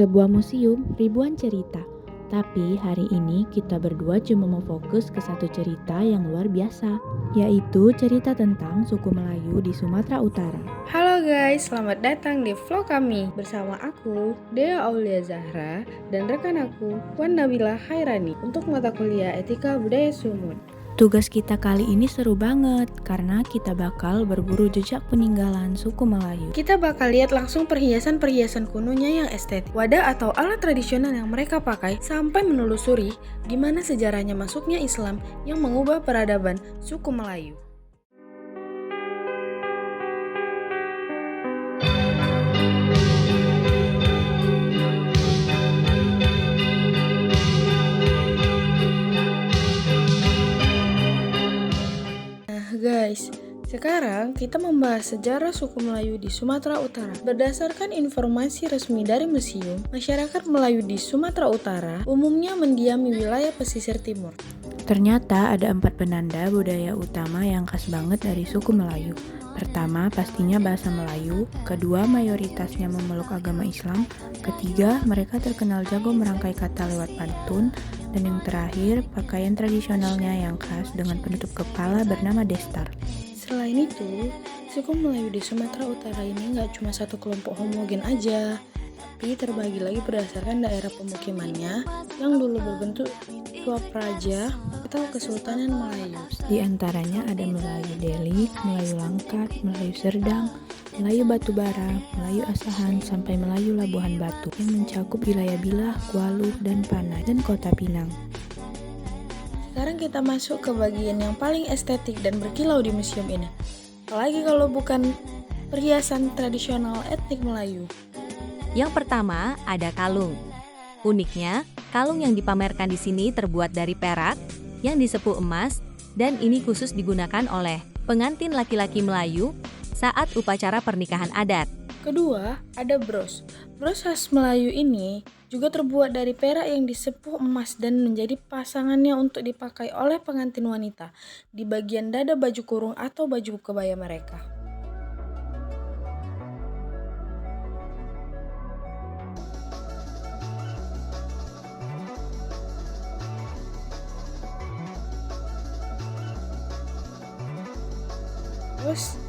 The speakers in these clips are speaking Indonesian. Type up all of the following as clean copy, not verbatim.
Sebuah museum ribuan cerita. Tapi hari ini kita berdua cuma mau fokus ke satu cerita yang luar biasa, yaitu cerita tentang suku Melayu di Sumatera Utara. Halo guys, selamat datang di vlog kami. Bersama aku, Dea Aulia Zahra, dan rekan aku, Wan Nabila Hairani, untuk mata kuliah Etika Budaya Sumut. Tugas kita kali ini seru banget, karena kita bakal berburu jejak peninggalan suku Melayu. Kita bakal lihat langsung perhiasan-perhiasan kunonya yang estetik, wadah atau alat tradisional yang mereka pakai, sampai menelusuri gimana sejarahnya masuknya Islam yang mengubah peradaban suku Melayu. Guys, sekarang kita membahas sejarah suku Melayu di Sumatera Utara. Berdasarkan informasi resmi dari museum, masyarakat Melayu di Sumatera Utara umumnya mendiami wilayah pesisir timur. Ternyata ada 4 penanda budaya utama yang khas banget dari suku Melayu. Pertama, pastinya bahasa Melayu. Kedua, mayoritasnya memeluk agama Islam. Ketiga, mereka terkenal jago merangkai kata lewat pantun. Dan yang terakhir, pakaian tradisionalnya yang khas dengan penutup kepala bernama destar. Selain itu, suku Melayu di Sumatera Utara ini nggak cuma satu kelompok homogen aja, tapi terbagi lagi berdasarkan daerah pemukimannya yang dulu berbentuk Swapraja atau Kesultanan Melayu. Di antaranya ada Melayu Deli, Melayu Langkat, Melayu Serdang, Melayu Batubara, Melayu Asahan, sampai Melayu Labuhan Batu yang mencakup wilayah Bilah, Kualuh, dan Panai, dan Kota Pinang. Sekarang kita masuk ke bagian yang paling estetik dan berkilau di museum ini. Apalagi kalau bukan perhiasan tradisional etnik Melayu. Yang pertama ada kalung. Uniknya, kalung yang dipamerkan di sini terbuat dari perak yang disepuh emas, dan ini khusus digunakan oleh pengantin laki-laki Melayu saat upacara pernikahan adat. Kedua, ada bros. Bros khas Melayu ini juga terbuat dari perak yang disepuh emas dan menjadi pasangannya untuk dipakai oleh pengantin wanita di bagian dada baju kurung atau baju kebaya mereka. Terus,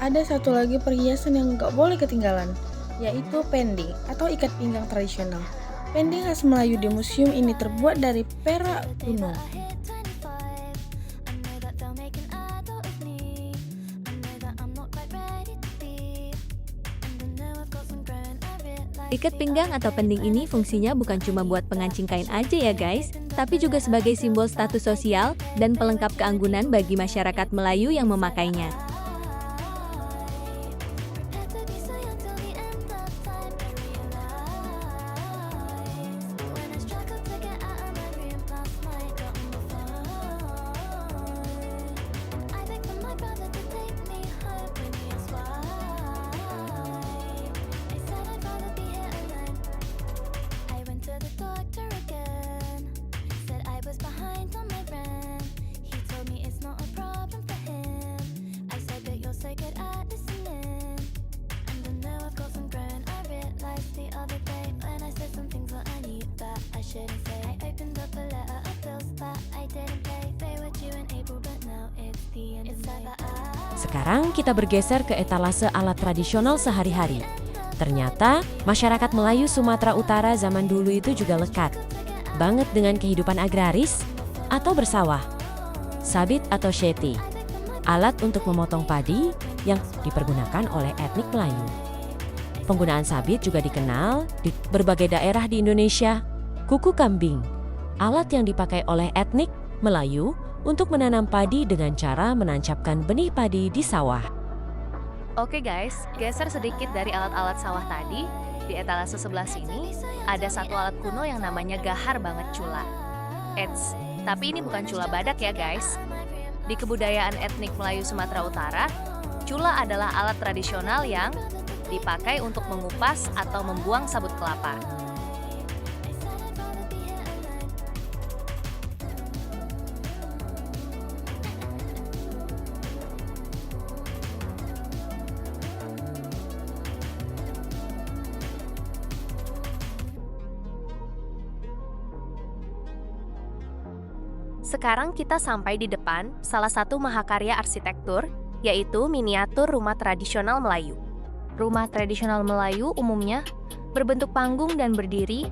ada satu lagi perhiasan yang gak boleh ketinggalan, yaitu pending atau ikat pinggang tradisional. Pending khas Melayu di museum ini terbuat dari perak kuno. Ikat pinggang atau pending ini fungsinya bukan cuma buat pengancing kain aja ya guys, tapi juga sebagai simbol status sosial dan pelengkap keanggunan bagi masyarakat Melayu yang memakainya. Sekarang kita bergeser ke etalase alat tradisional sehari-hari. Ternyata masyarakat Melayu Sumatera Utara zaman dulu itu juga lekat banget dengan kehidupan agraris atau bersawah. Sabit atau sheti, alat untuk memotong padi yang dipergunakan oleh etnik Melayu. Penggunaan sabit juga dikenal di berbagai daerah di Indonesia. Kuku kambing, alat yang dipakai oleh etnik Melayu untuk menanam padi dengan cara menancapkan benih padi di sawah. Oke guys, geser sedikit dari alat-alat sawah tadi. Di etalase sebelah sini, ada satu alat kuno yang namanya gahar banget cula. Eits, tapi ini bukan cula badak ya guys. Di kebudayaan etnik Melayu Sumatera Utara, cula adalah alat tradisional yang dipakai untuk mengupas atau membuang sabut kelapa. Sekarang kita sampai di depan salah satu mahakarya arsitektur, yaitu miniatur rumah tradisional Melayu. Rumah tradisional Melayu umumnya berbentuk panggung dan berdiri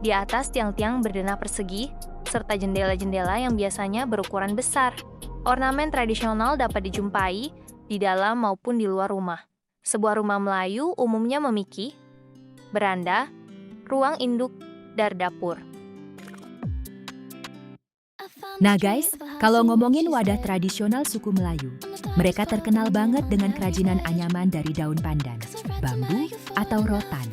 di atas tiang-tiang berdenah persegi, serta jendela-jendela yang biasanya berukuran besar. Ornamen tradisional dapat dijumpai di dalam maupun di luar rumah. Sebuah rumah Melayu umumnya memiliki beranda, ruang induk, dan dapur. Nah guys, kalau ngomongin wadah tradisional suku Melayu, mereka terkenal banget dengan kerajinan anyaman dari daun pandan, bambu, atau rotan.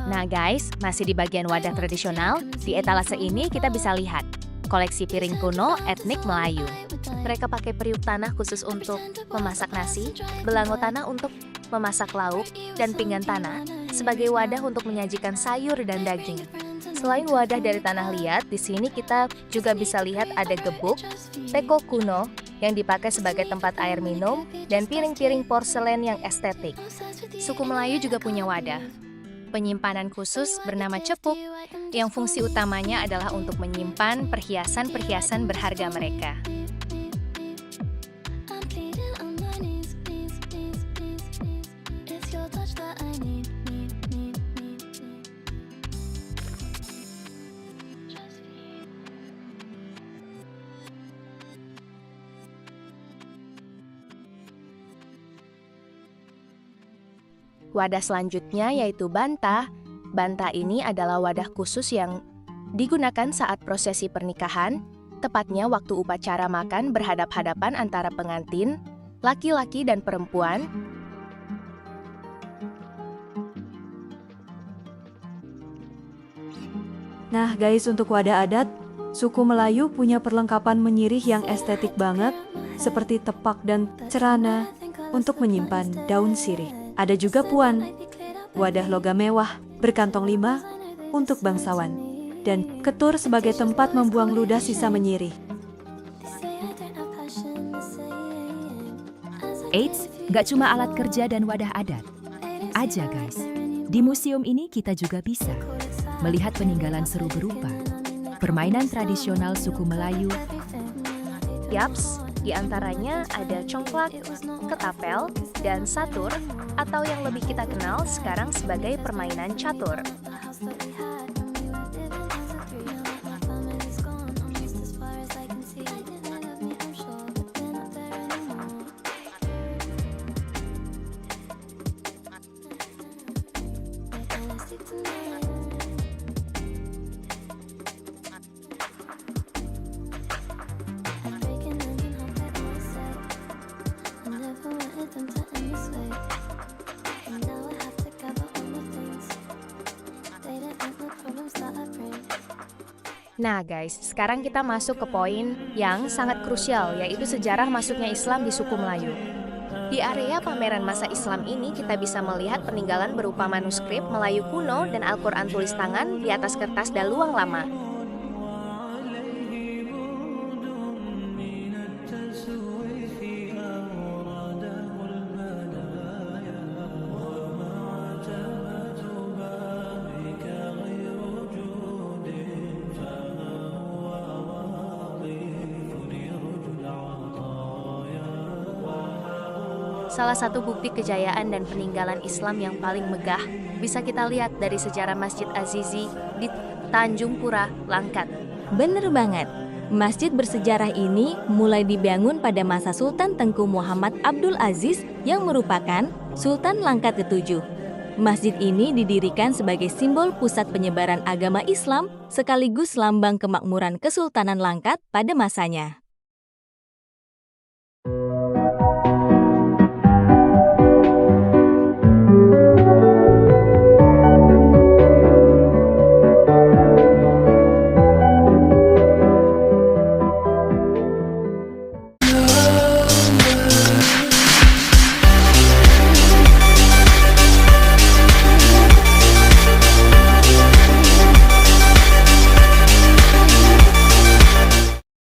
Nah guys, masih di bagian wadah tradisional, di etalase ini kita bisa lihat koleksi piring kuno etnik Melayu. Mereka pakai periuk tanah khusus untuk memasak nasi, belango tanah untuk memasak lauk, dan pinggan tanah sebagai wadah untuk menyajikan sayur dan daging. Selain wadah dari tanah liat, di sini kita juga bisa lihat ada gebuk, teko kuno yang dipakai sebagai tempat air minum, dan piring-piring porselen yang estetik. Suku Melayu juga punya wadah penyimpanan khusus bernama cepuk, yang fungsi utamanya adalah untuk menyimpan perhiasan-perhiasan berharga mereka. Wadah selanjutnya yaitu banta. Banta ini adalah wadah khusus yang digunakan saat prosesi pernikahan, tepatnya waktu upacara makan berhadap-hadapan antara pengantin, laki-laki dan perempuan. Nah guys, untuk wadah adat, suku Melayu punya perlengkapan menyirih yang estetik banget, seperti tepak dan cerana untuk menyimpan daun sirih. Ada juga puan, wadah logam mewah berkantong 5 untuk bangsawan, dan ketur sebagai tempat membuang ludah sisa menyirih. Eits, gak cuma alat kerja dan wadah adat aja guys. Di museum ini kita juga bisa melihat peninggalan seru berupa permainan tradisional suku Melayu. Yaps, di antaranya ada congklak, ketapel, dan satur, atau yang lebih kita kenal sekarang sebagai permainan catur. Nah guys, sekarang kita masuk ke poin yang sangat krusial, yaitu sejarah masuknya Islam di suku Melayu. Di area pameran masa Islam ini kita bisa melihat peninggalan berupa manuskrip Melayu kuno dan Al-Quran tulis tangan di atas kertas daluang lama. Salah satu bukti kejayaan dan peninggalan Islam yang paling megah bisa kita lihat dari sejarah Masjid Azizi di Tanjung Pura, Langkat. Bener banget, masjid bersejarah ini mulai dibangun pada masa Sultan Tengku Muhammad Abdul Aziz yang merupakan Sultan Langkat ke-7. Masjid ini didirikan sebagai simbol pusat penyebaran agama Islam sekaligus lambang kemakmuran Kesultanan Langkat pada masanya.